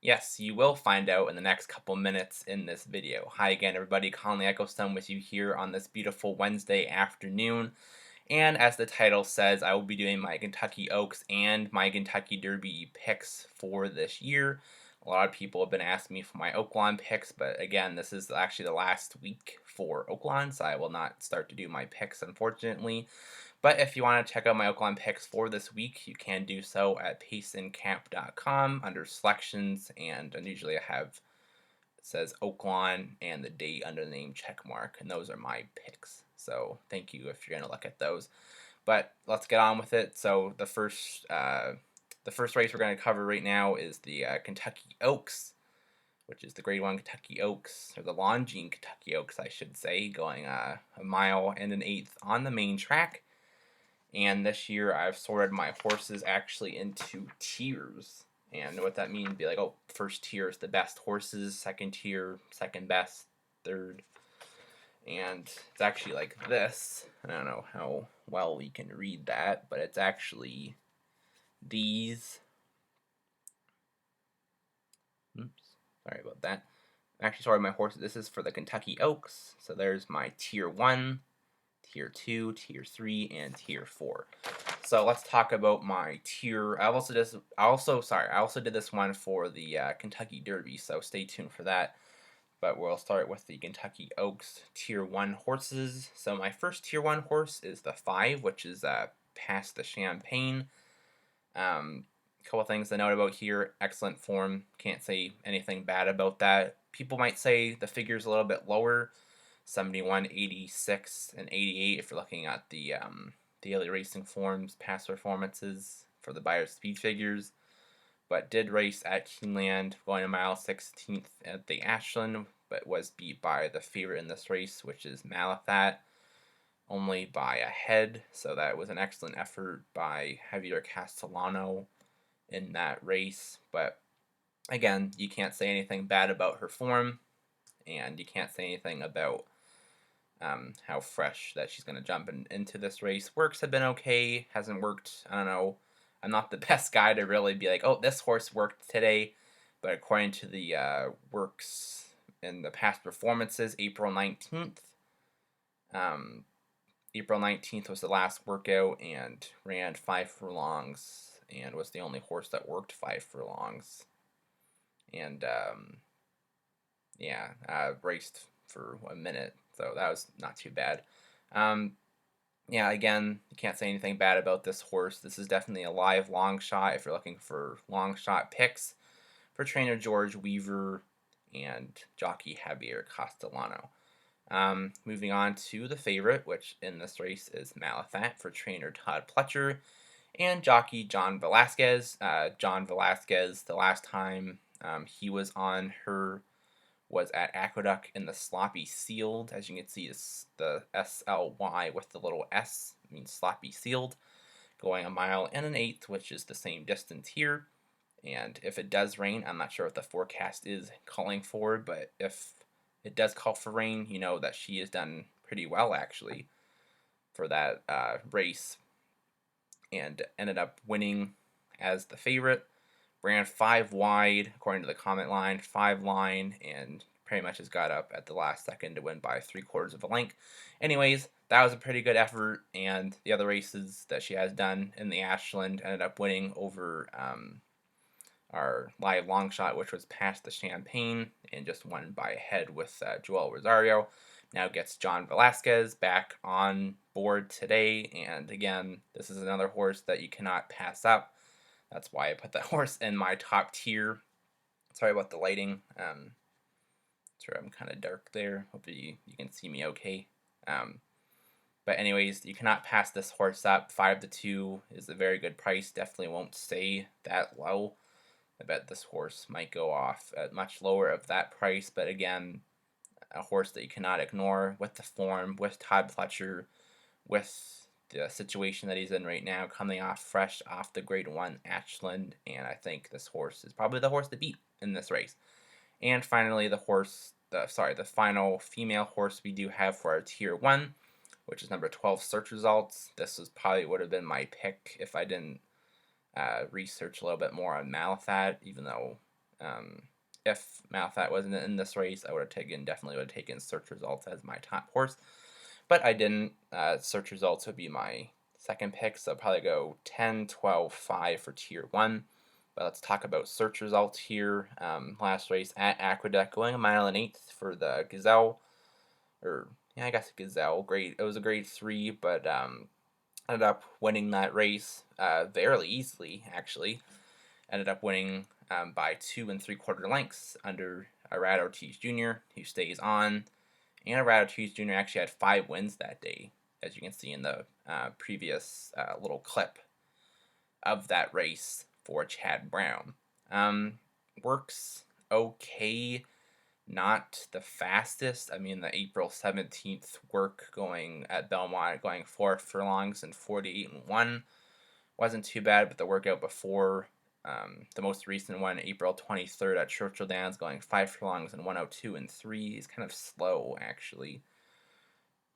Yes, you will find out in the next couple minutes in this video. Hi again, everybody. Conley Ecclestone with you here on this beautiful Wednesday afternoon. And as the title says, I will be doing my Kentucky Oaks and my Kentucky Derby picks for this year. A lot of people have been asking me for my Oaklawn picks, but again, this is actually the last week for Oaklawn, so I will not start to do my picks, unfortunately. But if you want to check out my Oaklawn picks for this week, you can do so at paceandcamp.com under selections, and usually I have it says Oaklawn and the date under the name checkmark, and those are my picks. So thank you if you're gonna look at those. But let's get on with it. So the first race we're going to cover right now is the Kentucky Oaks, which is the Grade 1 Kentucky Oaks, or the Longines Kentucky Oaks, I should say, going a mile and an eighth on the main track. And this year I've sorted my horses actually into tiers. And what that means would be like, oh, first tier is the best horses, second tier, second best, third. And it's actually like this. I don't know how well you can read that, but it's actually these. Oops, sorry about that. I actually sorted my horses. This is for the Kentucky Oaks. So there's my tier 1, tier 2, tier 3, and tier 4. So let's talk about my tier. I also did this one for the Kentucky Derby, so stay tuned for that. But we'll start with the Kentucky Oaks tier 1 horses. So my first tier 1 horse is the 5, which is past the Champagne. Couple things to note about here. Excellent form. Can't say anything bad about that. People might say the figure's a little bit lower. 71, 86, and 88 if you're looking at the daily racing forms, past performances for the Beyer speed figures. But did race at Keeneland, going a mile 16th at the Ashland, but was beat by the favorite in this race, which is Malathat, only by a head. So that was an excellent effort by Javier Castellano in that race. But again, you can't say anything bad about her form, and you can't say anything about how fresh that she's going to jump into this race. Works have been okay, hasn't worked, I don't know. I'm not the best guy to really be like, oh, this horse worked today. But according to the works in the past performances, April 19th was the last workout and ran 5 furlongs and was the only horse that worked 5 furlongs. And raced for a minute, so that was not too bad. Again, you can't say anything bad about this horse. This is definitely a live long shot if you're looking for long shot picks for trainer George Weaver and jockey Javier Castellano. Moving on to the favorite, which in this race is Malathat for trainer Todd Pletcher and jockey John Velasquez. John Velasquez, the last time he was on her was at Aqueduct in the Sloppy Sealed. As you can see, the SLY with the little S means Sloppy Sealed, going a mile and an eighth, which is the same distance here. And if it does rain, I'm not sure what the forecast is calling for, but if it does call for rain, you know that she has done pretty well actually for that race, and ended up winning as the favorite. Ran 5 wide, according to the comment line, 5 line, and pretty much has got up at the last second to win by 3/4 of a length. Anyways, that was a pretty good effort, and the other races that she has done in the Ashland ended up winning over our live long shot, which was past the Champagne, and just won by a head with Joel Rosario. Now gets John Velasquez back on board today, and again, this is another horse that you cannot pass up. That's why I put that horse in my top tier. Sorry about the lighting. Sorry, I'm kind of dark there. Hopefully you can see me okay. But anyways, you cannot pass this horse up. 5-2 is a very good price. Definitely won't stay that low. I bet this horse might go off at much lower of that price. But again, a horse that you cannot ignore with the form, with Todd Pletcher, with the situation that he's in right now, coming off fresh off the Grade 1 Ashland, and I think this horse is probably the horse to beat in this race. And finally, the final female horse we do have for our Tier 1, which is number 12, Search Results. This would have been my pick if I didn't research a little bit more on Malathat, even though If Malfat wasn't in this race, I definitely would have taken Search Results as my top horse, but I didn't. Search Results would be my second pick, so I'll probably go 10, 12, 5 for Tier 1. But let's talk about Search Results here. Last race at Aqueduct, going a mile and 8th for the Gazelle, or yeah, I guess Gazelle. It was a grade 3, but ended up winning that race fairly easily, actually. Ended up winning by 2 3/4 lengths under Arad Ortiz Jr., who stays on. And Arad Ortiz Jr. actually had 5 wins that day, as you can see in the previous little clip of that race for Chad Brown. Works okay, not the fastest. I mean, the April 17th work going at Belmont, going 4 furlongs and 48-1 wasn't too bad, but the workout before, the most recent one, April 23rd at Churchill Downs, going 5 furlongs and 102-3, is kind of slow, actually,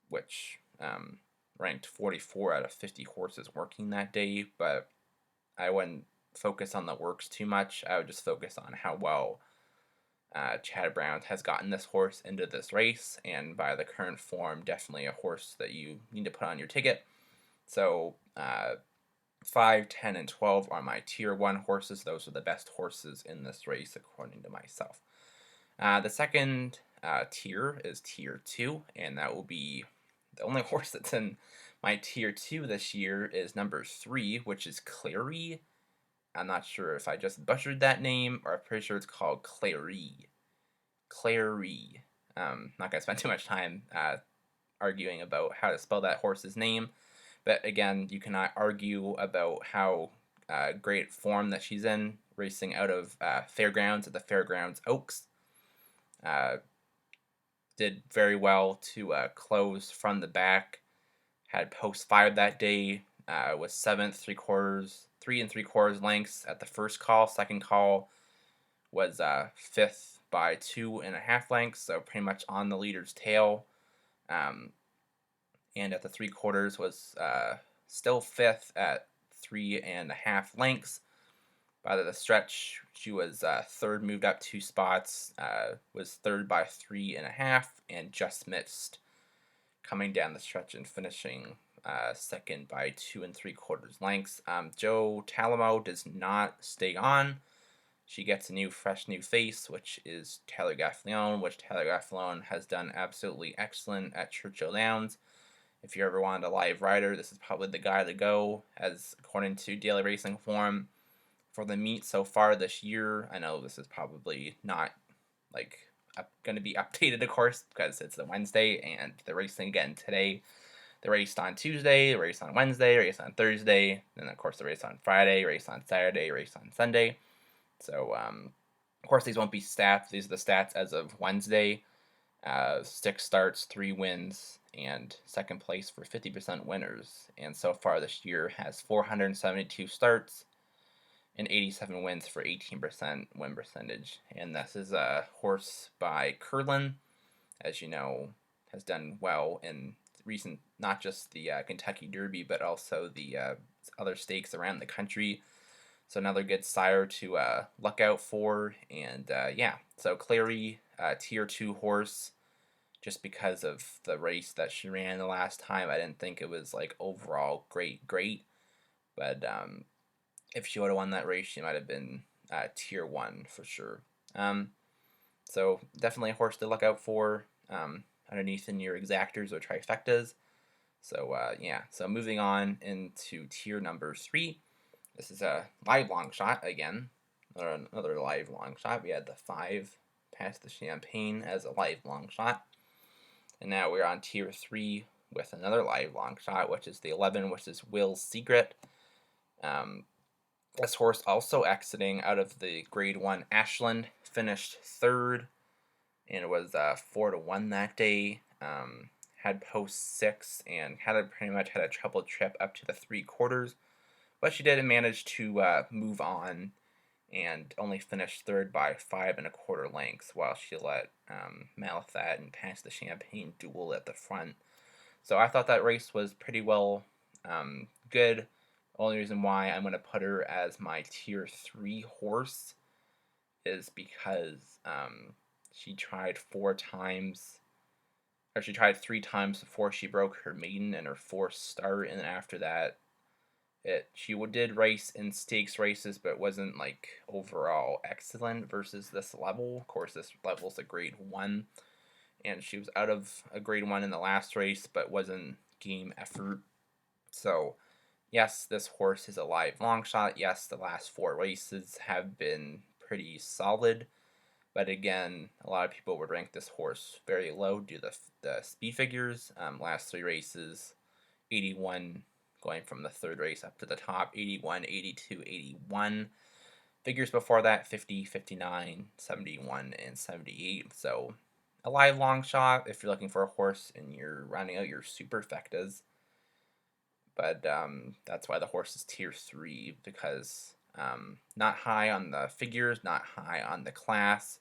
which ranked 44 out of 50 horses working that day, but I wouldn't focus on the works too much. I would just focus on how well Chad Brown has gotten this horse into this race, and by the current form, definitely a horse that you need to put on your ticket. So 5, 10, and 12 are my Tier 1 horses. Those are the best horses in this race, according to myself. The second tier is Tier 2, and that will be the only horse that's in my Tier 2 this year is number 3, which is Clary. I'm not sure if I just butchered that name, or I'm pretty sure it's called Clary. Clary. Not going to spend too much time arguing about how to spell that horse's name. But again, you cannot argue about how great form that she's in, racing out of Fairgrounds at the Fairgrounds Oaks. Did very well to close from the back. Had post 5 that day. Was 7th, 3 3/4 lengths at the first call. Second call was 5th by 2.5 lengths, so pretty much on the leader's tail. And at the 3/4 was still 5th at 3.5 lengths. By the stretch, she was 3rd, moved up 2 spots, was 3rd by 3.5, and just missed coming down the stretch and finishing 2nd by 2 3/4 lengths. Joe Talamo does not stay on. She gets a fresh new face, which is Tyler Gaffalione, which Tyler Gaffalione has done absolutely excellent at Churchill Downs. If you ever wanted a live rider, this is probably the guy to go, as according to Daily Racing Form. For the meet so far this year, I know this is probably not going to be updated, of course, because it's the Wednesday and they're racing again today. They raced on Tuesday, they raced on Wednesday, raced on Thursday, then of course they race on Friday, race on Saturday, race on Sunday. So of course these won't be stats. These are the stats as of Wednesday. 6 starts, 3 wins, and second place for 50% winners. And so far this year has 472 starts and 87 wins for 18% win percentage. And this is a horse by Curlin, as you know, has done well in recent, not just the Kentucky Derby, but also the other stakes around the country. So another good sire to look out for. And yeah, so Clary, Tier 2 horse, just because of the race that she ran the last time. I didn't think it was overall great, but if she would have won that race, she might have been Tier 1 for sure. So definitely a horse to look out for underneath in your exactors or trifectas. So yeah, so moving on into tier number 3. This is a live long shot again, another live long shot. We had the 5 Pass the Champagne as a live long shot. And now we're on tier 3 with another live long shot, which is the 11, which is Will's Secret. This horse also exiting out of the Grade 1 Ashland, finished 3rd, and it was 4-1 that day. Had post 6 and pretty much had a trouble trip up to the 3/4, but she did manage to move on and only finished 3rd by 5 1/4 lengths, while she let Malathat and Pass the Champagne duel at the front. So I thought that race was pretty well good. Only reason why I'm going to put her as my tier 3 horse is because she tried 4 times, or she tried 3 times before she broke her maiden and her fourth start, and then after that, she did race in stakes races, but wasn't like overall excellent versus this level. Of course, this level's a grade 1, and she was out of a grade 1 in the last race, but wasn't game effort. So yes, this horse is a live long shot. Yes, the last 4 races have been pretty solid. But again, a lot of people would rank this horse very low due to the speed figures. Last 3 races, 81 going from the 3rd race up to the top, 81, 82, 81. Figures before that, 50, 59, 71, and 78. So a live long shot if you're looking for a horse and you're rounding out your superfectas. But that's why the horse is tier 3, because not high on the figures, not high on the class,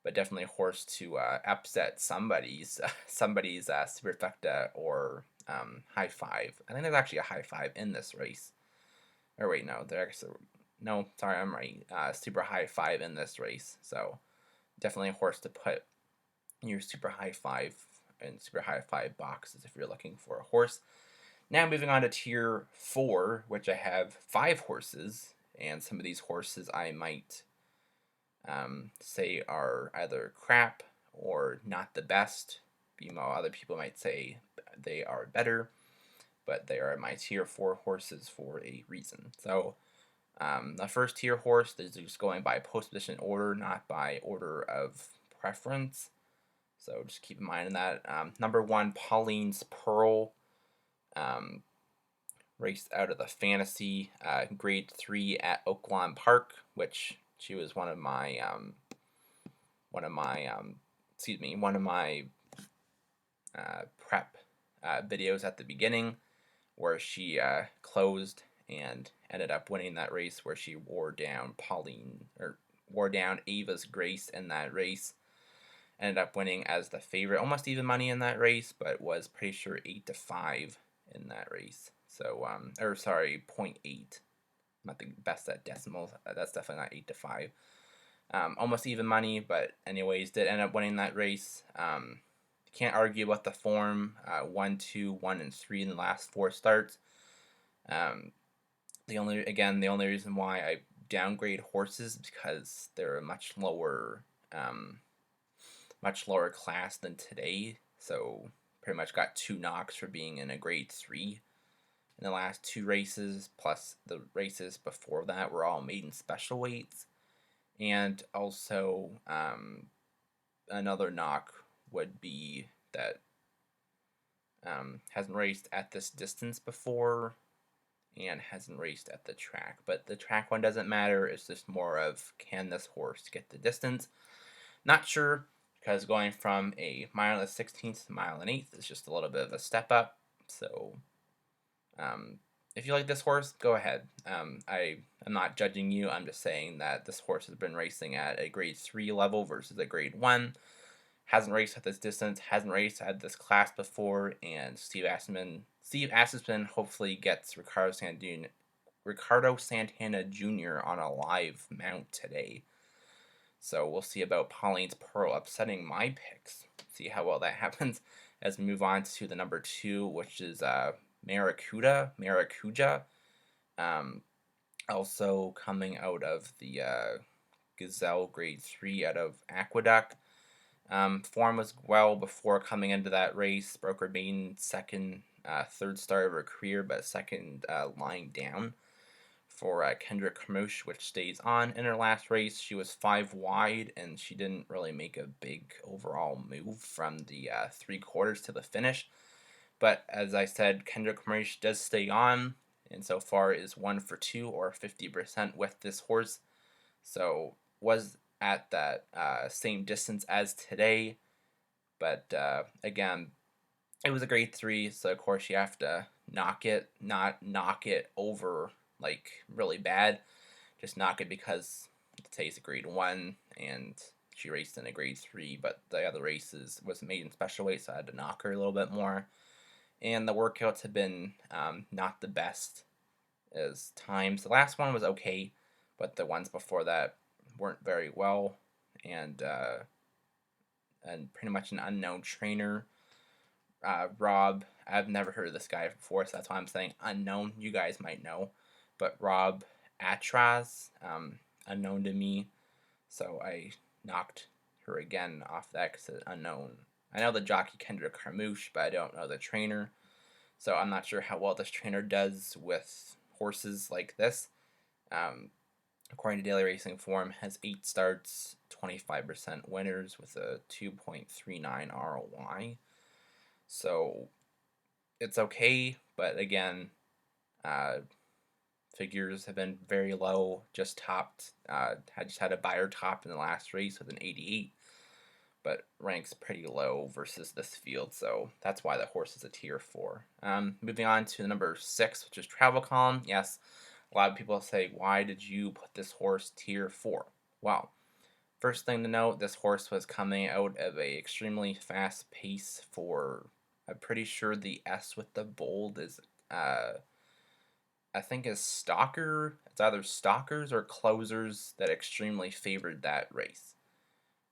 but definitely a horse to upset somebody's superfecta or high 5. I think there's actually a high 5 in this race. Or wait, no, no, sorry, I'm right. Super high 5 in this race. So definitely a horse to put in your super high 5 and super high 5 boxes if you're looking for a horse. Now moving on to tier 4, which I have 5 horses, and some of these horses I might say are either crap or not the best. Other people might say they are better, but they are my tier 4 horses for a reason. So the first tier horse is just going by post position order, not by order of preference. So just keep in mind that. Number 1, Pauline's Pearl. Raced out of the fantasy grade 3 at Oaklawn Park, which she was one of my prep videos at the beginning, where she closed and ended up winning that race, where she wore down Ava's Grace in that race. Ended up winning as the favorite, almost even money in that race, but was pretty sure 8-5 in that race. So, 0.8. I'm not the best at decimals. That's definitely not 8-5. Almost even money, but anyways, did end up winning that race. Can't argue about the form. 1, 2, 1, and 3 in the last 4 starts. The only reason why I downgrade horses is because they're a much lower class than today. So pretty much got 2 knocks for being in a grade 3 in the last 2 races, plus the races before that were all maiden special weights. And also another knock would be that hasn't raced at this distance before and hasn't raced at the track. But the track one doesn't matter. It's just more of, can this horse get the distance? Not sure, because going from a 1.16 to 1.125 is just a little bit of a step up. So if you like this horse, go ahead. I am not judging you. I'm just saying that this horse has been racing at a grade 3 level versus a grade 1. Hasn't raced at this distance, hasn't raced at this class before, and Steve Asmusson hopefully gets Ricardo Santana Jr. on a live mount today. So we'll see about Pauline's Pearl upsetting my picks. See how well that happens as we move on to the number 2, which is Maracuda Maracuja. Also coming out of the Gazelle grade 3 out of Aqueduct. Form was well before coming into that race. Broke her maiden second, 3rd start of her career, but 2nd lying down for Kendrick Kamosh, which stays on. In her last race, she was 5 wide, and she didn't really make a big overall move from the 3/4 to the finish. But as I said, Kendrick Kamosh does stay on, and so far is 1 for 2 or 50% with this horse. So was at that same distance as today, but again, it was a grade 3, so of course you have to not knock it over like really bad. Just knock it because today's a grade 1 and she raced in a grade 3, but the other races was made in special weight, so I had to knock her a little bit more. And the workouts have been not the best as times. The last one was okay, but the ones before that weren't very well, and pretty much an unknown trainer. Rob, I've never heard of this guy before, so that's why I'm saying unknown. You guys might know, but Rob Atraz, unknown to me, so I knocked her again off that because it's unknown. I know the jockey Kendra Carmouche, but I don't know the trainer, so I'm not sure how well this trainer does with horses like this. According to Daily Racing Form, has 8 starts, 25% winners with a 2.39 ROI. So it's okay, but again, figures have been very low. Just topped. I just had a buyer top in the last race with an 88, but ranks pretty low versus this field. So that's why the horse is a tier 4. Moving on to the number 6, which is Travel Column. Yes, a lot of people say, why did you put this horse tier 4? Well, first thing to note, this horse was coming out of a extremely fast pace for, I'm pretty sure the S with the bold is, I think is Stalker. It's either Stalkers or Closers that extremely favored that race,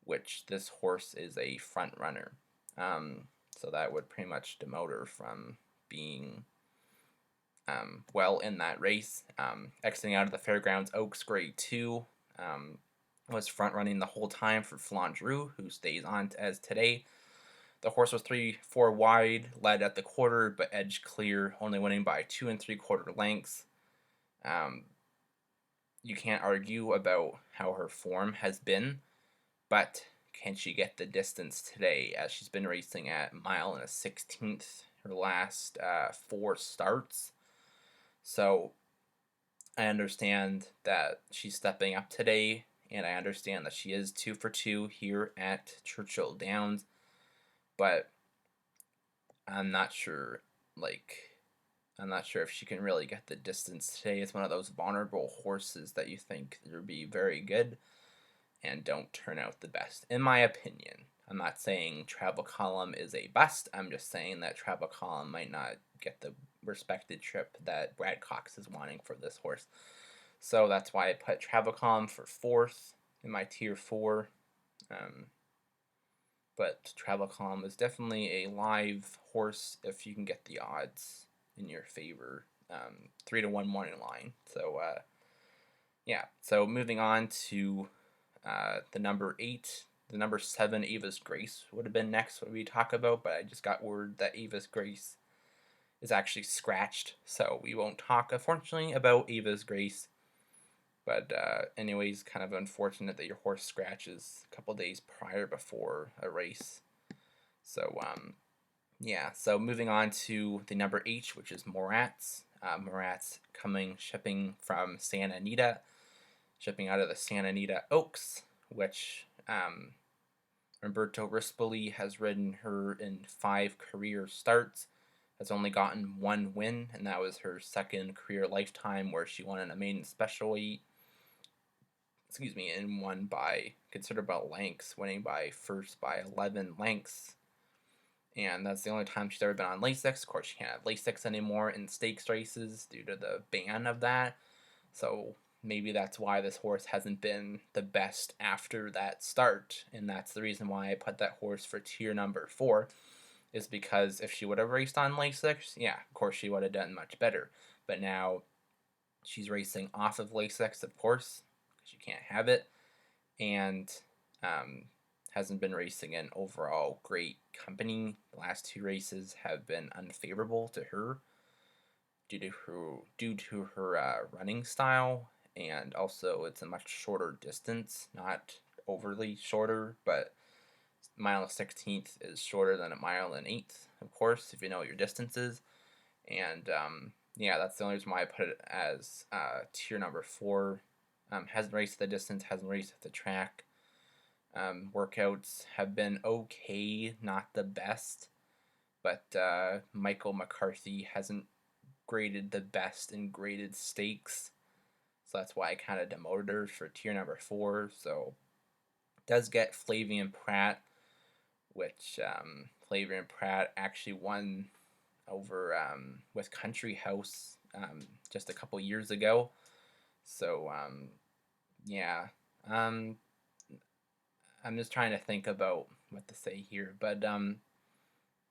which this horse is a front runner. So that would pretty much demote her from being well in that race. Exiting out of the Fairgrounds Oaks Grade 2, was front running the whole time for Flandreau, who stays on as today. The horse was 3-4 wide, led at the quarter, but edged clear, only winning by 2 3/4 lengths. You can't argue about how her form has been, but can she get the distance today, as she's been racing at mile and a 16th her last 4 starts? So I understand that she's stepping up today, and I understand that she is 2 for 2 here at Churchill Downs, but I'm not sure, I'm not sure if she can really get the distance today. It's one of those vulnerable horses that you think would be very good and don't turn out the best, in my opinion. I'm not saying Travel Column is a bust. I'm just saying that Travel Column might not get the respected trip that Brad Cox is wanting for this horse. So that's why I put Travel Column for 4th in my tier 4. But Travel Column is definitely a live horse if you can get the odds in your favor. 3-1 morning line. So yeah. So moving on to the number 8. The number 7, Ava's Grace, would have been next what we talk about, but I just got word that Ava's Grace is actually scratched, so we won't talk, unfortunately, about Ava's Grace. But anyways, kind of unfortunate that your horse scratches a couple days before a race. So yeah. So moving on to the number 8, which is Morat's. Morat's shipping from Santa Anita, shipping out of the Santa Anita Oaks, which Roberto Rispoli has ridden her in 5 career starts, has only gotten 1 win, and that was her 2nd career lifetime, where she won in a maiden special weight. And won by considerable lengths, winning first by 11 lengths. And that's the only time she's ever been on Lasix. Of course, she can't have Lasix anymore in stakes races due to the ban of that. So maybe that's why this horse hasn't been the best after that start. And that's the reason why I put that horse for tier number 4, is because if she would have raced on Lasix, yeah, of course she would have done much better. But now she's racing off of Lasix, of course, because you can't have it. And hasn't been racing in overall great company. The last 2 races have been unfavorable to her due to her running style, and also it's a much shorter distance, not overly shorter, but mile and 16th is shorter than a mile and 1/8, of course, if you know what your distance is. And yeah, that's the only reason why I put it as tier number 4. Hasn't raced the distance, hasn't raced at the track. Workouts have been okay, not the best, but Michael McCarthy hasn't graded the best in graded stakes, so that's why I kind of demoted her for tier number 4. So does get Flavian Pratt, which Flavian Pratt actually won over with Country House just a couple years ago. So yeah, I'm just trying to think about what to say here, but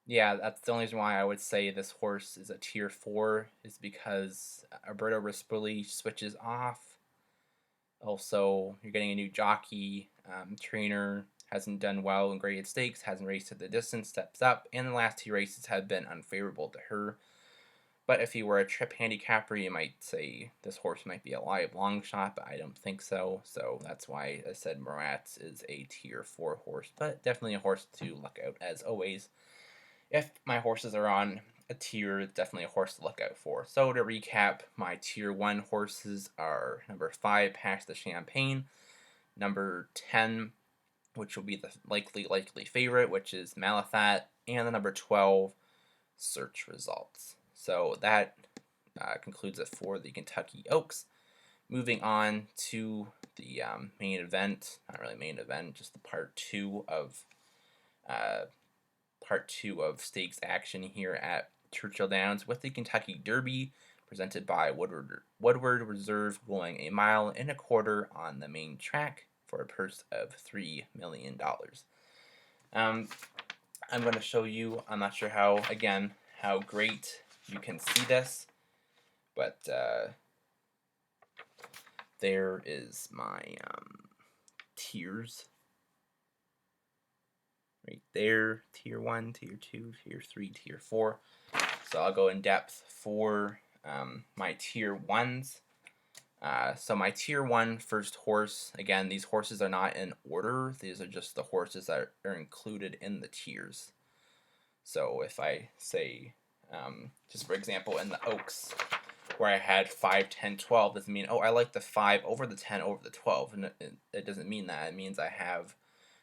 yeah, that's the only reason why I would say this horse is a tier 4 is because Alberto Rispoli switches off. Also, you're getting a new jockey, trainer hasn't done well in graded stakes, hasn't raced at the distance, steps up, and the last 2 races have been unfavorable to her. But if you were a trip handicapper, you might say this horse might be a live long shot, but I don't think so. So that's why I said Marat's is a tier 4 horse, but definitely a horse to look out as always. If my horses are on a tier, it's definitely a horse to look out for. So to recap, my tier 1 horses are number 5, Pass the Champagne, number 10, which will be the likely favorite, which is Malathat, and the number 12, Search Results. So that concludes it for the Kentucky Oaks. Moving on to the main event, not really main event, just the part two of stakes action here at Churchill Downs with the Kentucky Derby, presented by Woodward Reserve, going 1.25 miles on the main track for a purse of $3 million. I'm going to show you. I'm not sure how great you can see this, but there is my tiers right there: tier 1, tier 2, tier 3, tier 4. So I'll go in depth for my tier 1s. So my tier 1 first horse, again, these horses are not in order. These are just the horses that are included in the tiers. So if I say, just for example, in the Oaks, where I had 5, 10, 12, doesn't mean, oh, I like the 5 over the 10 over the 12. And it doesn't mean that. It means I have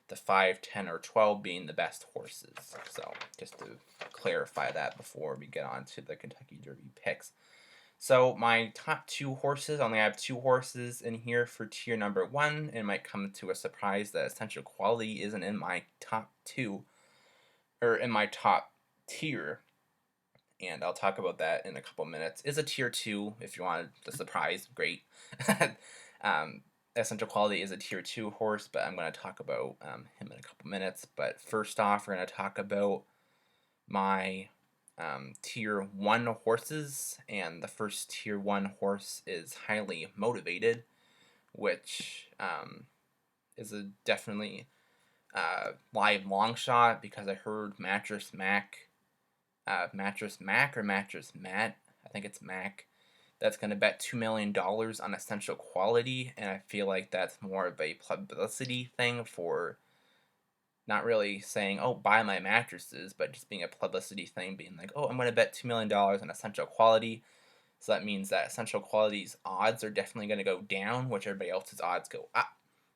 the 5, 10, or 12 being the best horses. So just to clarify that before we get on to the Kentucky Derby picks. So my top 2 horses, I only have 2 horses in here for tier number 1. It might come to a surprise that Essential Quality isn't in my top 2, or in my top tier. And I'll talk about that in a couple minutes. Is a tier 2 if you want the surprise, great. Essential Quality is a tier 2 horse, but I'm going to talk about him in a couple minutes. But first off, we're going to talk about my tier 1 horses, and the first tier 1 horse is Highly Motivated, which is a definitely live long shot, because I heard Mattress Mac or Mattress Matt, I think it's Mac, that's going to bet $2 million on Essential Quality, and I feel like that's more of a publicity thing for not really saying, oh, buy my mattresses, but just being a publicity thing, being like, oh, I'm going to bet $2 million on Essential Quality. So that means that Essential Quality's odds are definitely going to go down, which everybody else's odds go up.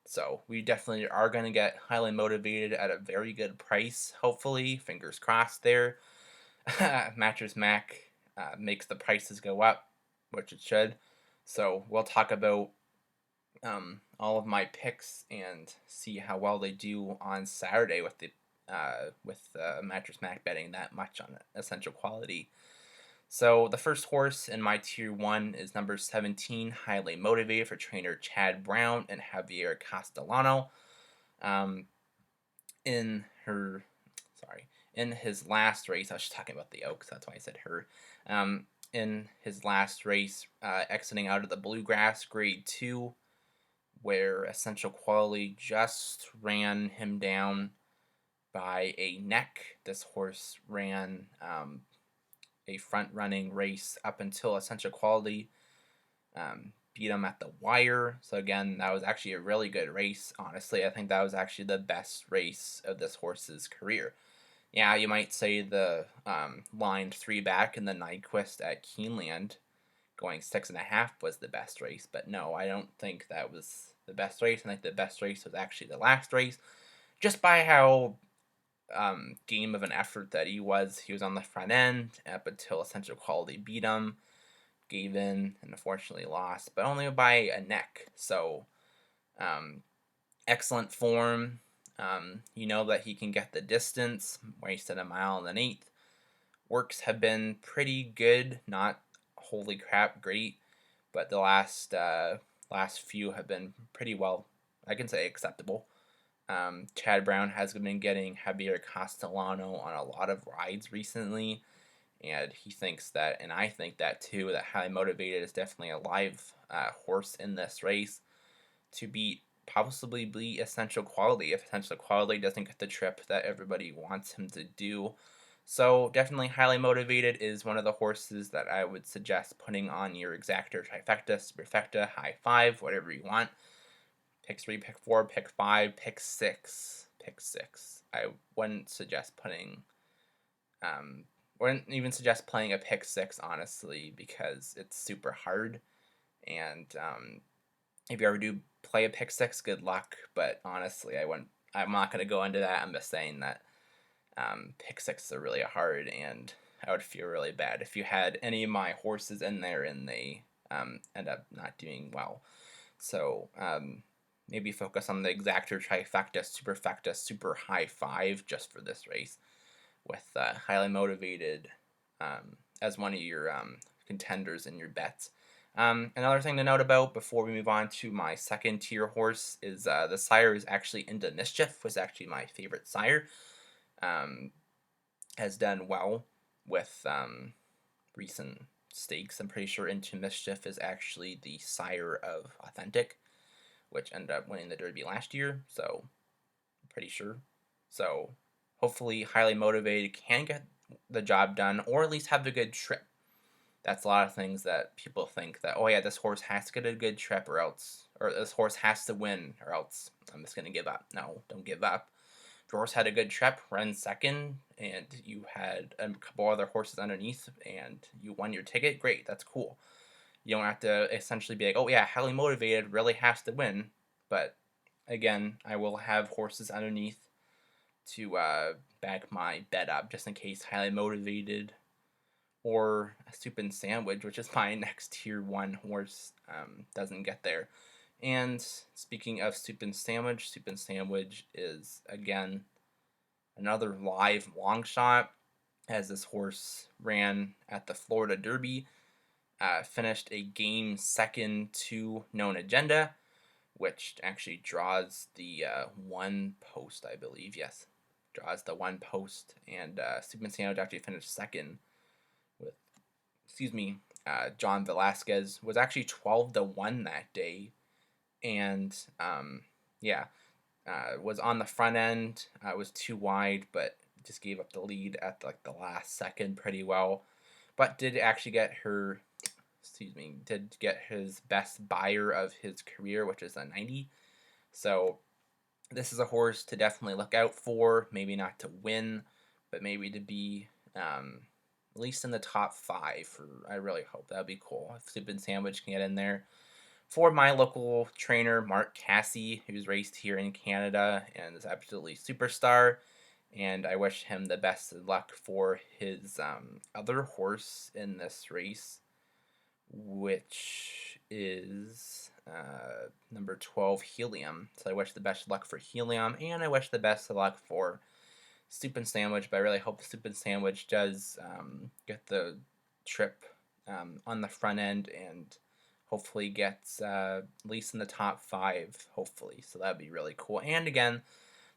So we definitely are going to get Highly Motivated at a very good price, hopefully. Fingers crossed there. Mattress Mac makes the prices go up, which it should. So we'll talk about all of my picks and see how well they do on Saturday with the Mattress Mac betting that much on Essential Quality. So the first horse in my tier 1 is number 17, Highly Motivated, for trainer Chad Brown and Javier Castellano. In his last race, I was just talking about the Oaks, that's why I said her. In his last race, exiting out of the Bluegrass Grade 2, where Essential Quality just ran him down by a neck. This horse ran a front-running race up until Essential Quality beat him at the wire. So again, that was actually a really good race. Honestly, I think that was actually the best race of this horse's career. Yeah, you might say the lined 3 back in the Nyquist at Keeneland going 6.5 was the best race, but no, I don't think that was the best race. I think the best race was actually the last race, just by how game of an effort that he was. He was on the front end up until Essential Quality beat him, gave in, and unfortunately lost, but only by a neck. So excellent form. You know that he can get the distance, raced at 1.1 miles. Works have been pretty good, not holy crap great, but the last few have been pretty well I can say acceptable. Chad Brown has been getting Javier Castellano on a lot of rides recently, and he thinks that, and I think that too, that Highly Motivated is definitely a live horse in this race to beat possibly be Essential Quality if Essential Quality doesn't get the trip that everybody wants him to do. So definitely Highly Motivated is one of the horses that I would suggest putting on your exactor, trifecta, superfecta, high five, whatever you want. Pick 3, pick 4, pick 5, pick 6. Pick 6. I wouldn't suggest putting wouldn't even suggest playing a pick 6, honestly, because it's super hard. And if you ever do play a pick 6, good luck. But honestly, I'm not going to go into that. I'm just saying that pick 6s are really hard, and I would feel really bad if you had any of my horses in there and they end up not doing well. So maybe focus on the exactor, trifecta, superfecta, super high five just for this race, with Highly Motivated as one of your contenders in your bets. Another thing to note about before we move on to my second tier horse is the sire is actually Into Mischief, was actually my favorite sire. Has done well with recent stakes. I'm pretty sure Into Mischief is actually the sire of Authentic, which ended up winning the Derby last year, so I'm pretty sure. So hopefully Highly Motivated can get the job done, or at least have a good trip. That's a lot of things that people think that, oh yeah, this horse has to get a good trip or this horse has to win or else I'm just going to give up. No, don't give up. If your horse had a good trip, ran second, and you had a couple other horses underneath and you won your ticket, great, that's cool. You don't have to essentially be like, oh yeah, Highly Motivated really has to win. But again, I will have horses underneath to back my bet up just in case Highly Motivated or a Supin Sandwich, which is my next tier 1 horse, doesn't get there. And speaking of Supin Sandwich is again another live long shot, as this horse ran at the Florida Derby, finished a game second to Known Agenda, which actually draws the one post, I believe. Yes, draws the one post, and Supin Sandwich actually finished second with, John Velasquez was actually 12-1 that day, and was on the front end. Was too wide, but just gave up the lead at the last second pretty well. But did actually get his best buyer of his career, which is a 90. So this is a horse to definitely look out for. Maybe not to win, but maybe to be at least in the top 5. I really hope that'd be cool if Supin Sandwich can get in there. For my local trainer, Mark Cassie, who's raced here in Canada and is absolutely superstar, and I wish him the best of luck for his other horse in this race, which is number 12, Helium. So I wish the best of luck for Helium, and I wish the best of luck for Supin Sandwich, but I really hope Supin Sandwich does get the trip on the front end and hopefully gets at least in the top 5, hopefully. So that'd be really cool. And again,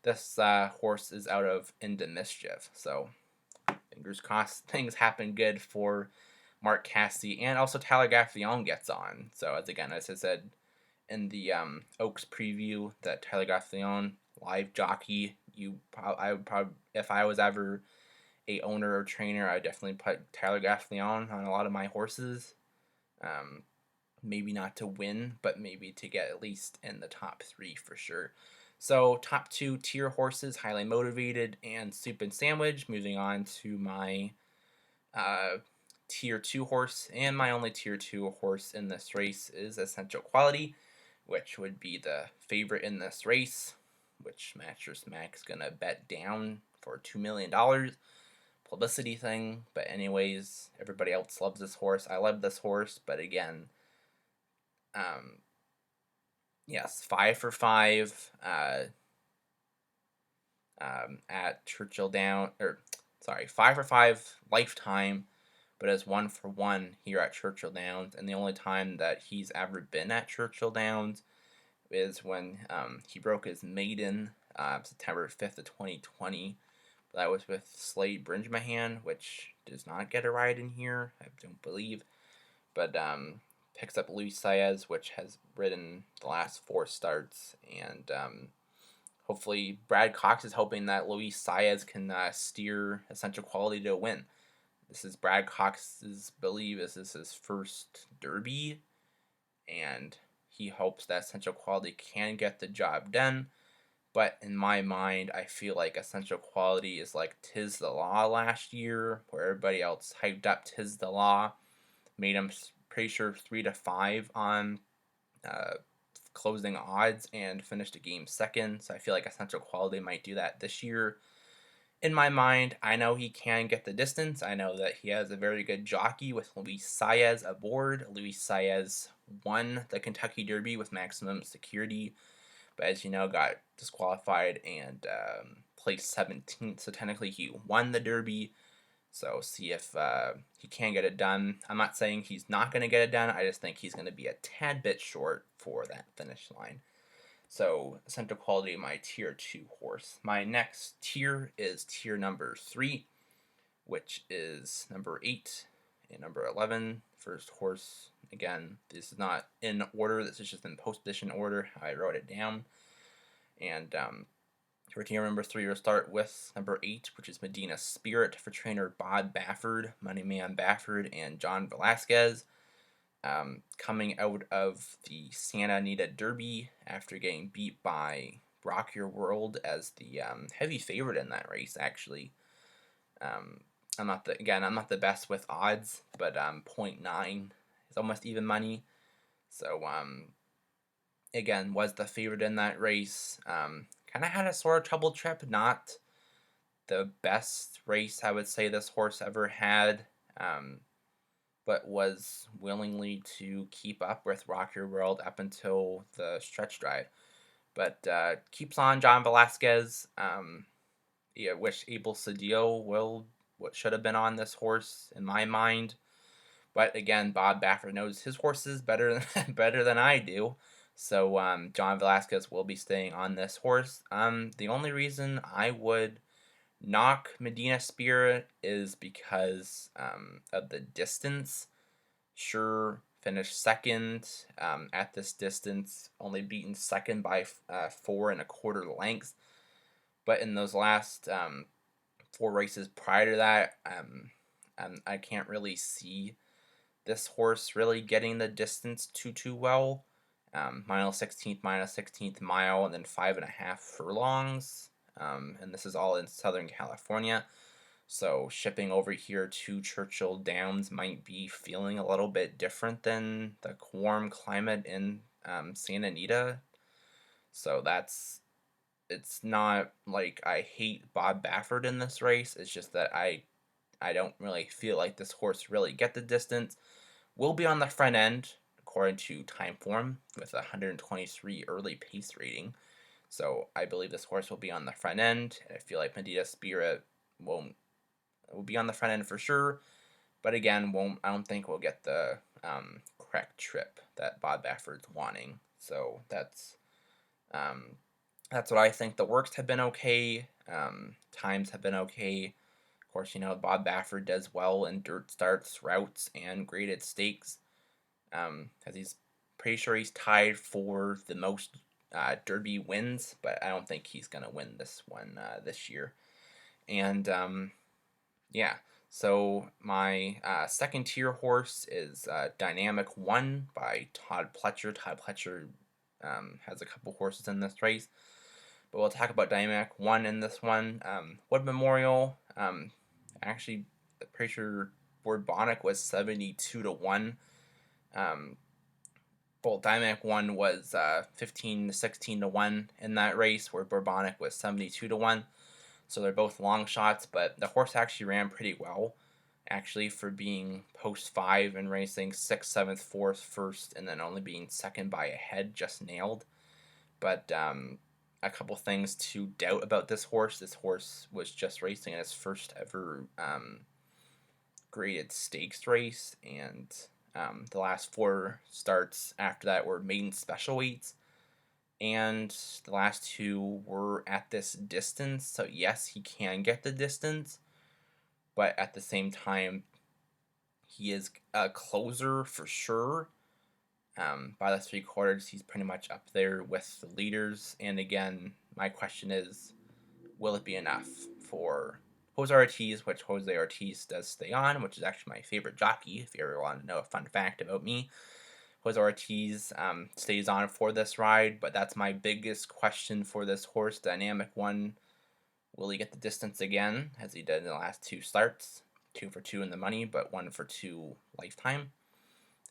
this horse is out of Into Mischief, so fingers crossed things happen good for Mark Cassie, and also Tyler Gaffalione gets on. So as I said in the Oaks preview, that Tyler Gaffalione, live jockey, I would probably, if I was ever a owner or trainer, I would definitely put Tyler Gaffalione on a lot of my horses. Maybe not to win, but maybe to get at least in the top 3 for sure. So top 2 tier horses, Highly Motivated and Supin Sandwich. Moving on to my tier 2 horse, and my only tier 2 horse in this race is Essential Quality, which would be the favorite in this race, which Mattress Mac's gonna bet down for $2 million. Publicity thing, but anyways, everybody else loves this horse. I love this horse, but again, yes, 5 for 5 at Churchill Downs, 5 for 5 lifetime, but as 1 for 1 here at Churchill Downs, and the only time that he's ever been at Churchill Downs is when he broke his maiden September 5th of 2020. That was with Slade Bridgemahan, which does not get a ride in here, I don't believe. But picks up Luis Saez, which has ridden the last 4 starts. And hopefully Brad Cox is hoping that Luis Saez can steer Essential Quality to a win. This is Brad Cox's belief. This is his first Derby. And he hopes that Essential Quality can get the job done. But in my mind, I feel like Essential Quality is like Tis the Law last year, where everybody else hyped up Tis the Law, made him pretty sure 3-5 on closing odds, and finished a game second. So I feel like Essential Quality might do that this year. In my mind, I know he can get the distance. I know that he has a very good jockey with Luis Saez aboard. Luis Saez won the Kentucky Derby with maximum security, but as you know, got disqualified and placed 17th. So technically, he won the Derby. So see if he can get it done. I'm not saying he's not going to get it done. I just think he's going to be a tad bit short for that finish line. So Essential Quality, my tier 2 horse. My next tier is tier number 3, which is number 8 and number 11. First horse, again, this is not in order. This is just in post-position order, how I wrote it down. And for tier number 3, we'll start with number 8, which is Medina Spirit for trainer Bob Bafford, Moneyman Bafford, and John Velasquez. Coming out of the Santa Anita Derby after getting beat by Rock Your World as the heavy favorite in that race, actually. I'm not the best with odds, but 0.9 is almost even money. So again, was the favorite in that race. Kind of had a sort of trouble trip, not the best race I would say this horse ever had. But was willingly to keep up with Rock Your World up until the stretch drive. But keeps on John Velasquez. Wish Abel Cedillo what should have been on this horse in my mind. But again, Bob Baffert knows his horses better than I do. So John Velasquez will be staying on this horse. The only reason I would knock Medina Spirit is because of the distance. Sure, finished second at this distance, only beaten second by 4 1/4 lengths. But in those last 4 races prior to that, I can't really see this horse really getting the distance too well. Mile 16th mile, and then 5.5 furlongs. And this is all in Southern California. So shipping over here to Churchill Downs might be feeling a little bit different than the warm climate in Santa Anita. So it's not like I hate Bob Baffert in this race. It's just that I don't really feel like this horse really get the distance. Will be on the front end, according to Timeform, with a 123 early pace rating. So I believe this horse will be on the front end. I feel like Medina Spirit will be on the front end for sure. But again, I don't think we'll get the correct trip that Bob Baffert's wanting. So that's what I think. The works have been okay. Times have been okay. Of course, Bob Baffert does well in dirt starts, routes, and graded stakes. As he's pretty sure he's tied for the most Derby wins, but I don't think he's going to win this one this year. And yeah, so my second tier horse is Dynamic One by Todd Pletcher. Todd Pletcher has a couple horses in this race, but we'll talk about Dynamic One in this one. Wood Memorial, actually, I'm pretty sure Bourbon was 72-1. Dynamic One was 15-16-1 in that race, where Bourbon was 72-1. So they're both long shots, but the horse actually ran pretty well, actually, for being post 5 and racing 6th, 7th, 4th, 1st, and then only being second by a head, just nailed. But a couple things to doubt about this horse. This horse was just racing in his first ever graded stakes race, and the last 4 starts after that were maiden special weights. and the last two were at this distance. So yes, he can get the distance, but at the same time, he is a closer for sure. By the 3/4, he's pretty much up there with the leaders. And again, my question is, will it be enough for Jose Ortiz, which Jose Ortiz does stay on, which is actually my favorite jockey, if you ever want to know a fun fact about me. Jose Ortiz stays on for this ride, but that's my biggest question for this horse. Dynamic One, will he get the distance again, as he did in the last two starts? 2 for 2 in the money, but 1 for 2 lifetime.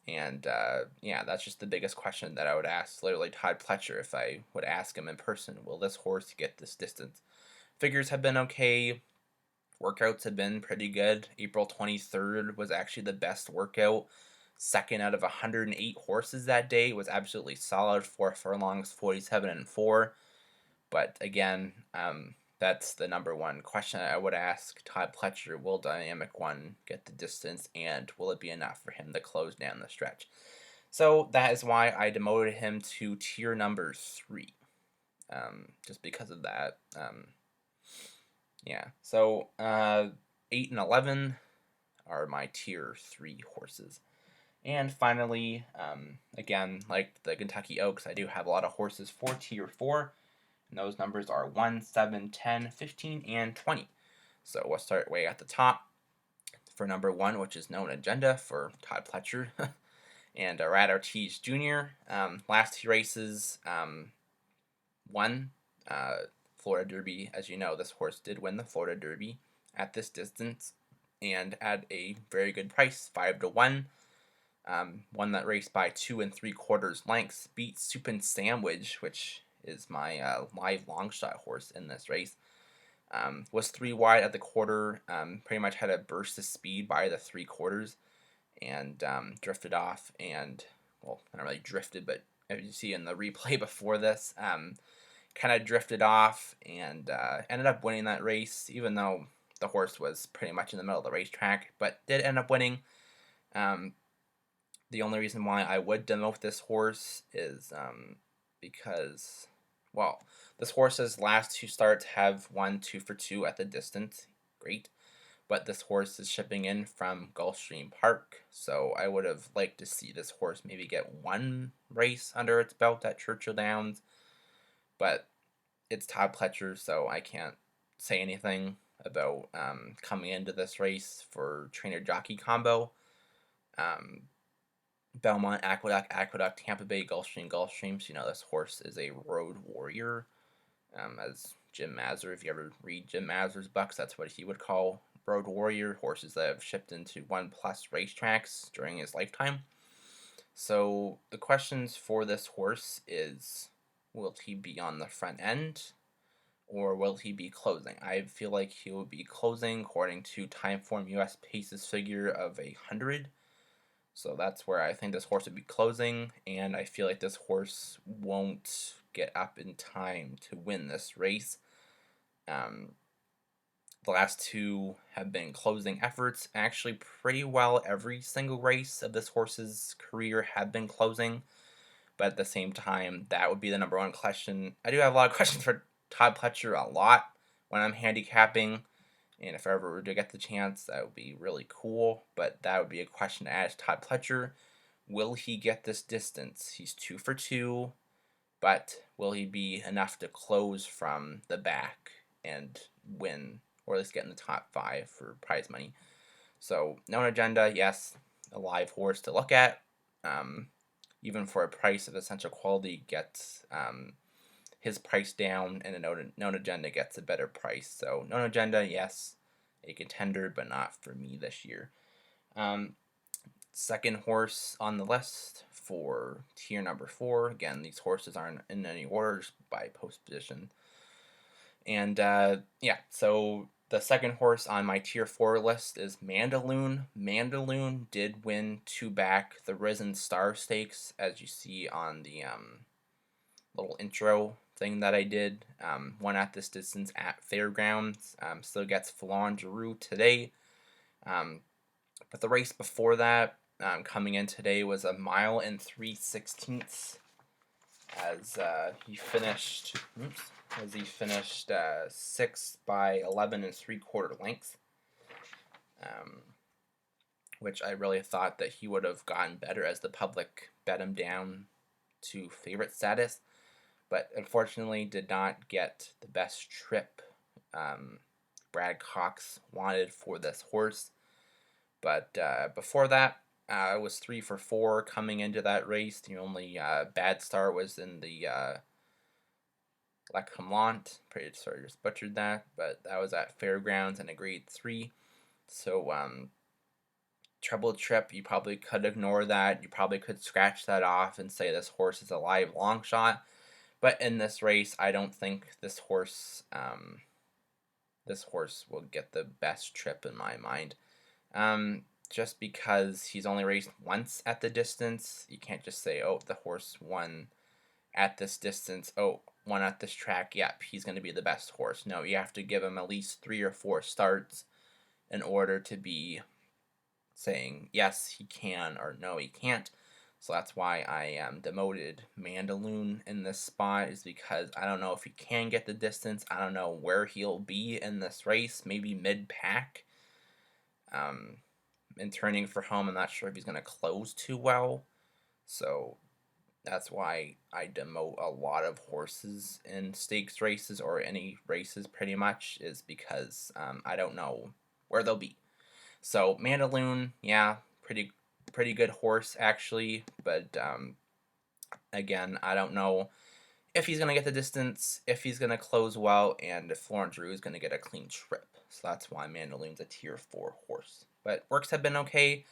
And yeah, that's just the biggest question that I would ask literally Todd Pletcher if I would ask him in person. Will this horse get this distance? Figures have been okay. Workouts have been pretty good. April 23rd was actually the best workout. Second out of 108 horses that day. It was absolutely solid. 4 furlongs, 47 and 4. But again, that's the number one question I would ask Todd Pletcher. Will Dynamic One get the distance, and will it be enough for him to close down the stretch? So that is why I demoted him to tier number 3. Just because of that. Yeah, so 8 and 11 are my tier 3 horses. And finally, again, like the Kentucky Oaks, I do have a lot of horses for tier 4. And those numbers are 1, 7, 10, 15, and 20. So we'll start way at the top for number 1, which is Known Agenda for Todd Pletcher. And Rad Ortiz Jr. Last 2 races, won Florida Derby. As you know, this horse did win the Florida Derby at this distance and at a very good price, 5 to 1. Won that race by 2 3/4 lengths. Beat Supin Sandwich, which is my live long shot horse in this race. Was 3 wide at the quarter. Pretty much had a burst of speed by the 3/4 and drifted off. And well, not really drifted, but as you see in the replay before this, kind of drifted off and ended up winning that race, even though the horse was pretty much in the middle of the racetrack, but did end up winning. The only reason why I would demote this horse is because, well, this horse's last 2 starts have won 2 for 2 at the distance. Great. But this horse is shipping in from Gulfstream Park, so I would have liked to see this horse maybe get 1 race under its belt at Churchill Downs. But it's Todd Pletcher, so I can't say anything about coming into this race for trainer-jockey combo. Belmont, Aqueduct, Tampa Bay, Gulfstream. So you know this horse is a road warrior. As Jim Mazur, if you ever read Jim Mazur's books, that's what he would call road warrior, horses that have shipped into 1+ racetracks during his lifetime. So the questions for this horse is, will he be on the front end, or will he be closing? I feel like he will be closing according to Timeform US Paces figure of 100. So that's where I think this horse would be closing, and I feel like this horse won't get up in time to win this race. The last 2 have been closing efforts. Actually, pretty well every single race of this horse's career have been closing. But at the same time, that would be the number one question. I do have a lot of questions for Todd Pletcher a lot when I'm handicapping. And if I ever were to get the chance, that would be really cool. But that would be a question to ask Todd Pletcher. Will he get this distance? He's 2 for 2. But will he be enough to close from the back and win, or at least get in the top 5 for prize money? So, Known Agenda, yes, a live horse to look at. Even for a price of essential quality, gets his price down, and a Known Agenda gets a better price. So, Known Agenda, yes, a contender, but not for me this year. Second horse on the list for tier number 4. Again, these horses aren't in any orders by post position. And yeah, so the second horse on my tier 4 list is Mandalon. Mandalon did win 2 back the Risen Star Stakes, as you see on the little intro thing that I did. Won at this distance at Fairgrounds. Still gets Flavian Pratt today. But the race before that, coming in today, was 1 mile and 3/16. he finished 6 by 11 3/4 lengths, which I really thought that he would have gotten better as the public bet him down to favorite status, but unfortunately did not get the best trip Brad Cox wanted for this horse. But before that, I was 3 for 4 coming into that race. The only bad start was in the La Comlant. Pretty sorry, just butchered that, but that was at Fairgrounds in a grade 3. So treble trip, you probably could ignore that. You probably could scratch that off and say this horse is a live long shot. But in this race, I don't think this horse will get the best trip in my mind. Just because he's only raced once at the distance, you can't just say, oh, the horse won at this distance, oh, won at this track, yep, he's going to be the best horse. No, you have to give him at least 3 or 4 starts in order to be saying, yes, he can, or no, he can't. So that's why I demoted Mandalon in this spot, is because I don't know if he can get the distance. I don't know where he'll be in this race, maybe mid-pack. In turning for home, I'm not sure if he's going to close too well. So that's why I demote a lot of horses in stakes races or any races pretty much, is because I don't know where they'll be. So Mandalon, yeah, pretty good horse actually, but again, I don't know if he's going to get the distance, if he's going to close well, and if Florent Drew is going to get a clean trip. So that's why Mandalon's a tier 4 horse. But works have been okay.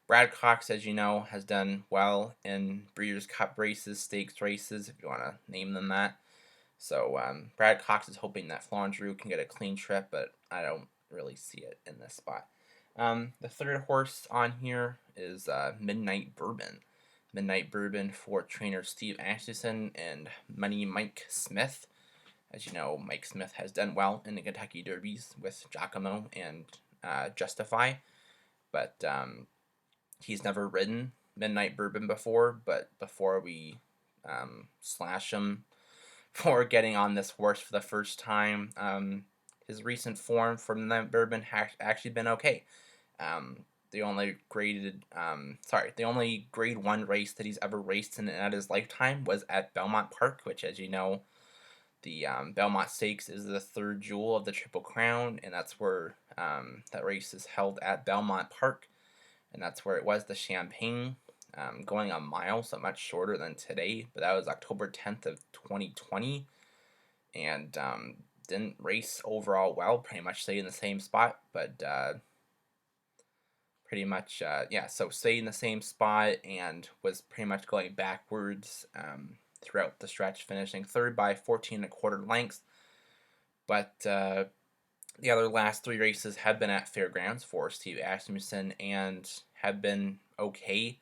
Brad Cox, as you know, has done well in Breeders' Cup races, stakes races, if you want to name them that. So Brad Cox is hoping that Florent Drew can get a clean trip, but I don't really see it in this spot. The third horse on here is Midnight Bourbon. Midnight Bourbon for trainer Steve Asmussen and Money Mike Smith. As you know, Mike Smith has done well in the Kentucky Derbies with Giacomo and Justify, but he's never ridden Midnight Bourbon before. But before we slash him for getting on this horse for the first time, his recent form from Midnight Bourbon has actually been okay. The only grade 1 race that he's ever raced in at his lifetime was at Belmont Park, which, as you know, the Belmont Stakes is the third jewel of the Triple Crown, and that's where that race is held at Belmont Park, and that's where it was the Champagne, going a mile, so much shorter than today, but that was October 10th of 2020, and didn't race overall well, pretty much stayed in the same spot, but pretty much, so stayed in the same spot and was pretty much going backwards throughout the stretch, finishing third by 14 1/4 lengths. But the other last 3 races have been at Fairgrounds for Steve Asmussen and have been okay.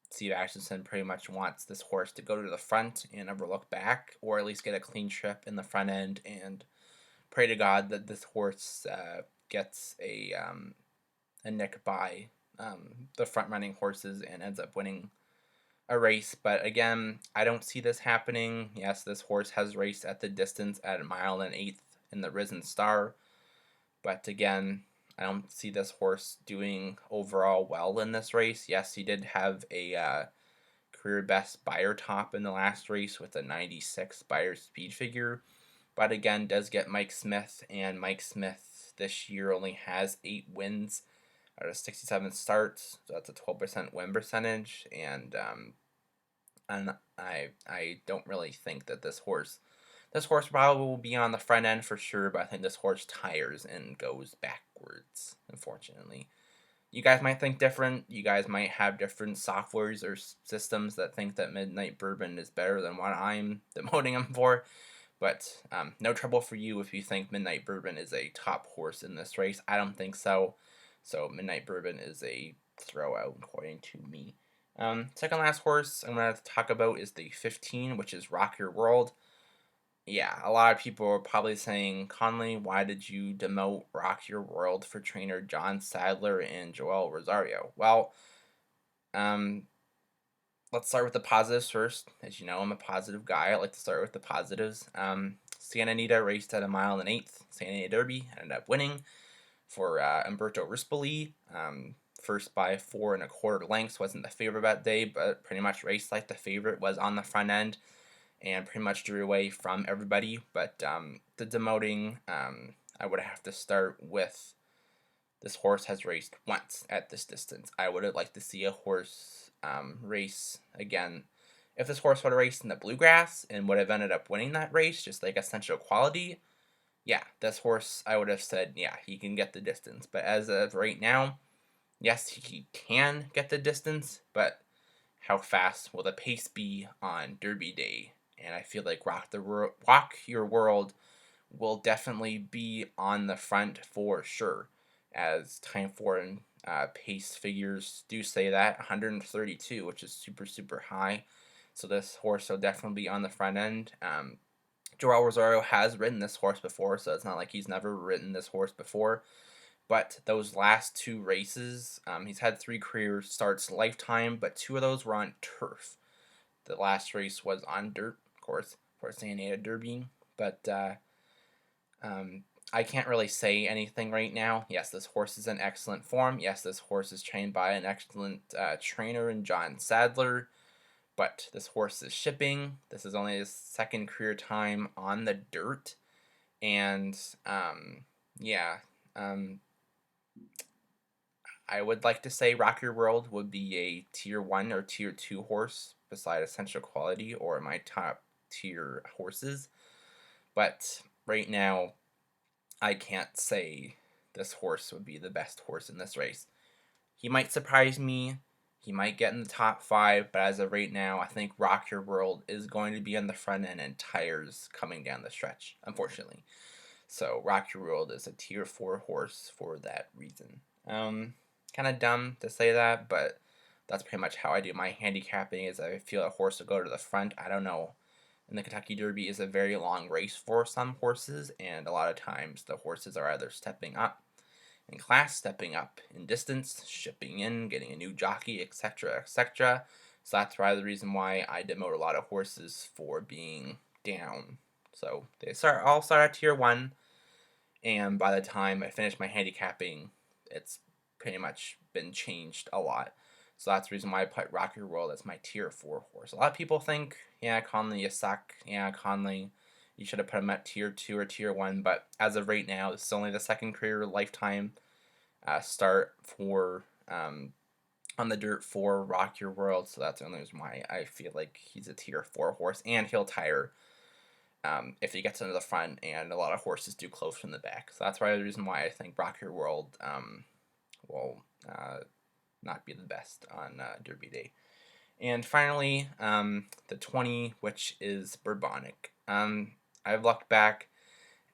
Steve Asmussen pretty much wants this horse to go to the front and never look back, or at least get a clean trip in the front end, and pray to God that this horse gets a nick by the front running horses and ends up winning a race. But again, I don't see this happening. Yes, this horse has raced at the distance at 1.125 in the Risen Star, but again, I don't see this horse doing overall well in this race. Yes, he did have a career best Beyer top in the last race with a 96 Beyer speed figure, but again, does get Mike Smith, and Mike Smith this year only has 8 wins out of 67 starts, so that's a 12% win percentage, and I don't really think that this horse probably will be on the front end for sure, but I think this horse tires and goes backwards, unfortunately. You guys might think different. You guys might have different softwares or systems that think that Midnight Bourbon is better than what I'm demoting him for. But no trouble for you if you think Midnight Bourbon is a top horse in this race. I don't think so. So Midnight Bourbon is a throwout, according to me. Second last horse I'm going to talk about is the 15, which is Rock Your World. Yeah, a lot of people are probably saying, Conley, why did you demote Rock Your World for trainer John Sadler and Joel Rosario? Well, let's start with the positives first. As you know, I'm a positive guy. I like to start with the positives. Santa Anita raced at 1.125 miles. Santa Anita Derby ended up winning for Umberto Rispoli. First by 4 1/4 lengths. Wasn't the favorite that day, but pretty much raced like the favorite. Was on the front end and pretty much drew away from everybody. But the demoting, I would have to start with this horse has raced once at this distance. I would have liked to see a horse race again. If this horse would have raced in the bluegrass and would have ended up winning that race, just like essential quality, yeah, this horse, I would have said, yeah, he can get the distance. But as of right now, yes, he can get the distance, but how fast will the pace be on Derby Day? And I feel like Rock Your World will definitely be on the front for sure, as time for and pace figures do say that 132, which is super super high. So this horse will definitely be on the front end. Joel Rosario has ridden this horse before, so it's not like he's never ridden this horse before. But those last two races, he's had 3 career starts lifetime, but 2 of those were on turf. The last race was on dirt, of course, for Santa Anita Derby. But I can't really say anything right now. Yes, this horse is in excellent form. Yes, this horse is trained by an excellent trainer in John Sadler. But this horse is shipping. This is only his 2nd career time on the dirt. And yeah, I would like to say Rock Your World would be a tier 1 or tier 2 horse beside Essential Quality or my top tier horses. But right now, I can't say this horse would be the best horse in this race. He might surprise me. He might get in the top 5, but as of right now, I think Rock Your World is going to be on the front end and tires coming down the stretch, unfortunately. So Rock Your World is a tier 4 horse for that reason. Kind of dumb to say that, but that's pretty much how I do my handicapping. Is I feel a horse will go to the front. I don't know. And the Kentucky Derby is a very long race for some horses, and a lot of times the horses are either stepping up in class, stepping up in distance, shipping in, getting a new jockey, etc., etc. So that's the reason why I demote a lot of horses for being down. So they all start at tier 1, and by the time I finish my handicapping, it's pretty much been changed a lot. So that's the reason why I put Rock Your World as my tier 4 horse. A lot of people think, yeah, Conley, you suck. Yeah, Conley, you should have put him at tier 2 or tier 1. But as of right now, this is only the 2nd career lifetime start for on the dirt for Rock Your World. So that's the only reason why I feel like he's a tier 4 horse. And he'll tire if he gets into the front, and a lot of horses do close from the back. So that's the reason why I think Rock Your World will not be the best on Derby Day. And finally, the 20, which is Bourbonic. I've looked back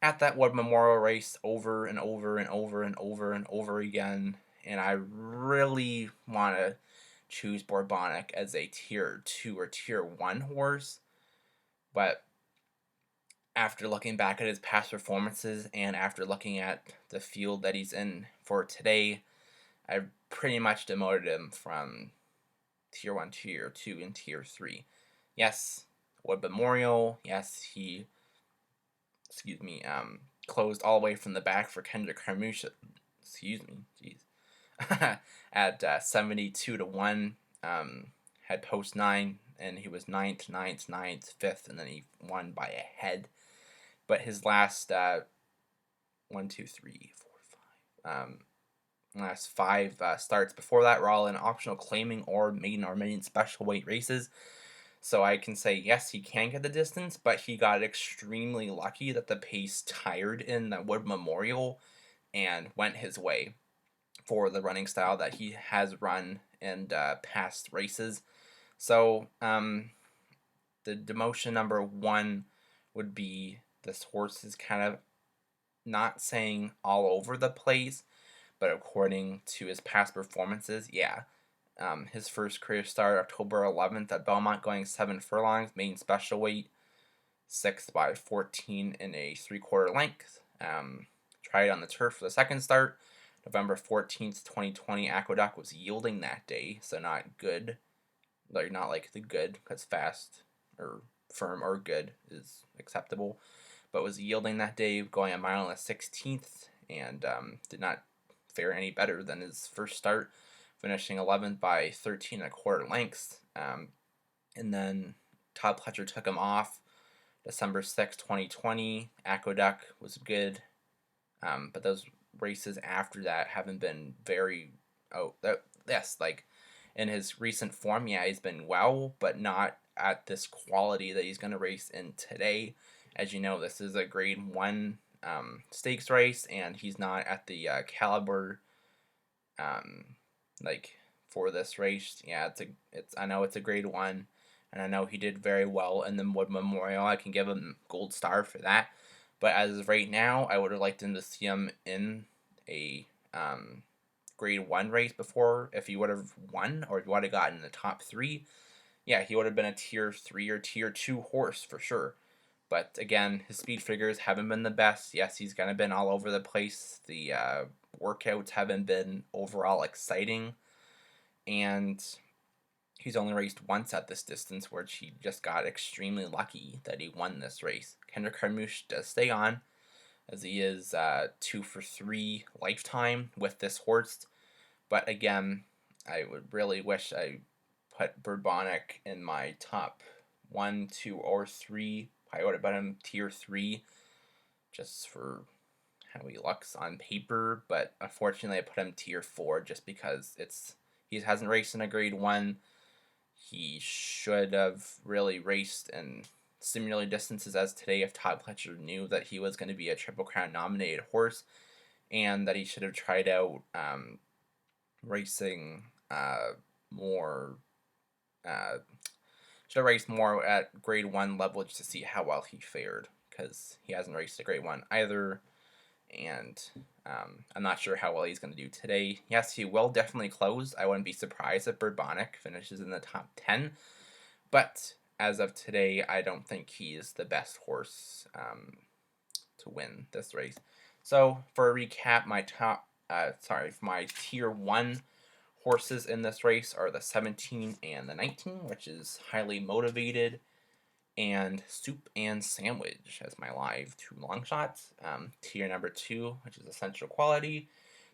at that Wood Memorial race over and over and over and over and over again, and I really want to choose Bourbonic as a tier 2 or tier 1 horse. But after looking back at his past performances and after looking at the field that he's in for today, I've pretty much demoted him from tier 1, tier 2, and tier 3. Yes, Wood Memorial. Yes, he, closed all the way from the back for Kendrick Carmouche. At 72 to 1. Had post 9, and he was 9th, 9th, 9th, 5th, and then he won by a head. But his last 1, 2, 3, 4, 5. Last 5 starts before that were all in optional claiming or maiden special weight races. So I can say, yes, he can get the distance, but he got extremely lucky that the pace tired in the Wood Memorial and went his way for the running style that he has run in past races. So the demotion number 1 would be this horse is kind of not saying all over the place, but according to his past performances, yeah. His first career start, October 11th at Belmont, going 7 furlongs, main special weight, 6th by 14 in a 3/4 length. Tried on the turf for the second start, November 14th, 2020. Aqueduct was yielding that day, so not good. like not like the good, because fast or firm or good is acceptable, but was yielding that day, going a mile and a 16th, and did not fare any better than his first start, finishing 11th by 13 and a quarter lengths. And then Todd Pletcher took him off December 6, 2020. Aqueduct was good, but those races after that haven't been very. Yes, like in his recent form, yeah, he's been well, but not at this quality that he's going to race in today. As you know, this is a Grade 1 stakes race, and he's not at the caliber um, like for this race. Yeah, I know it's a Grade 1, and I know he did very well in the Wood Memorial. I can give him gold star for that. But as of right now, I would have liked him to see him in a Grade 1 race before. If he would have won, or if he would have gotten the top 3, yeah, he would have been a Tier 3 or Tier 2 horse for sure. But again, his speed figures haven't been the best. Yes, he's kind of been all over the place. The workouts haven't been overall exciting. And he's only raced once at this distance, where he just got extremely lucky that he won this race. Kendrick Carmouche does stay on, as he is 2 for 3 lifetime with this horse. But again, I would really wish I put Bourbon in my top 1, 2, or 3. I would have put him Tier 3 just for how he looks on paper, but unfortunately I put him Tier 4 just because he hasn't raced in a Grade 1. He should have really raced in similar distances as today if Todd Pletcher knew that he was going to be a Triple Crown nominated horse, and that he should have tried out racing more. Should have raced more at Grade 1 level just to see how well he fared, because he hasn't raced a Grade 1 either, and I'm not sure how well he's going to do today. Yes, he will definitely close. I wouldn't be surprised if Bourbon finishes in the top 10, but as of today, I don't think he is the best horse to win this race. So for a recap, my Tier 1 horses in this race are the 17 and the 19, which is Highly Motivated, and Soup and Sandwich as my live 2 long shots. Tier number 2, which is Essential Quality.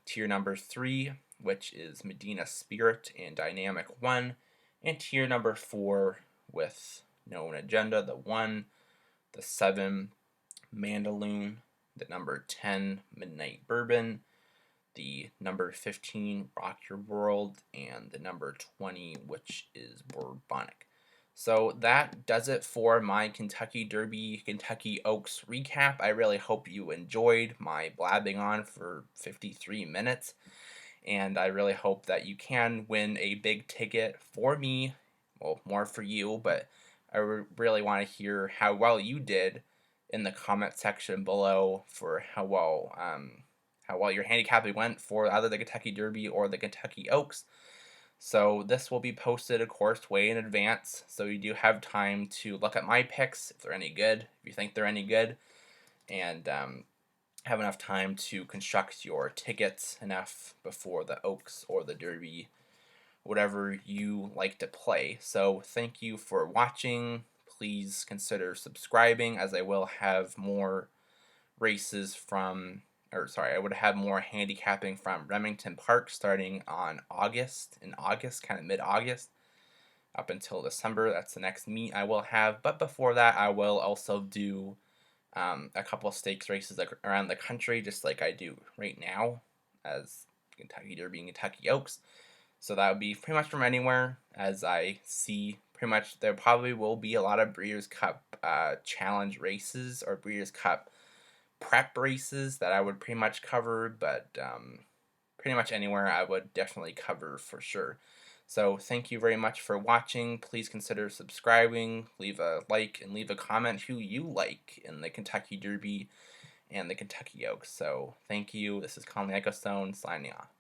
Tier number 3, which is Medina Spirit and Dynamic 1. And tier number 4 with Known Agenda, the 1, the 7, Mandalon, the number 10, Midnight Bourbon, the number 15, Rock Your World, and the number 20, which is Bourbonic. So that does it for my Kentucky Derby, Kentucky Oaks recap. I really hope you enjoyed my blabbing on for 53 minutes. And I really hope that you can win a big ticket for me. Well, more for you, but I really want to hear how well you did in the comment section below for how well your handicapping went for either the Kentucky Derby or the Kentucky Oaks. So this will be posted, of course, way in advance, so you do have time to look at my picks, if they're any good, if you think they're any good, and have enough time to construct your tickets enough before the Oaks or the Derby, whatever you like to play. So thank you for watching. Please consider subscribing, as I will have more races I would have more handicapping from Remington Park starting in August, kind of mid-August, up until December. That's the next meet I will have. But before that, I will also do a couple of stakes races around the country, just like I do right now, as Kentucky Derby and Kentucky Oaks. So that would be pretty much from anywhere, as I see pretty much there probably will be a lot of Breeders' Cup challenge races or Breeders' Cup prep races that I would pretty much cover, but pretty much anywhere I would definitely cover for sure. So thank you very much for watching. Please consider subscribing, leave a like, and leave a comment who you like in the Kentucky Derby and the Kentucky Oaks. So thank you. This is Colin the Echo Stone signing off.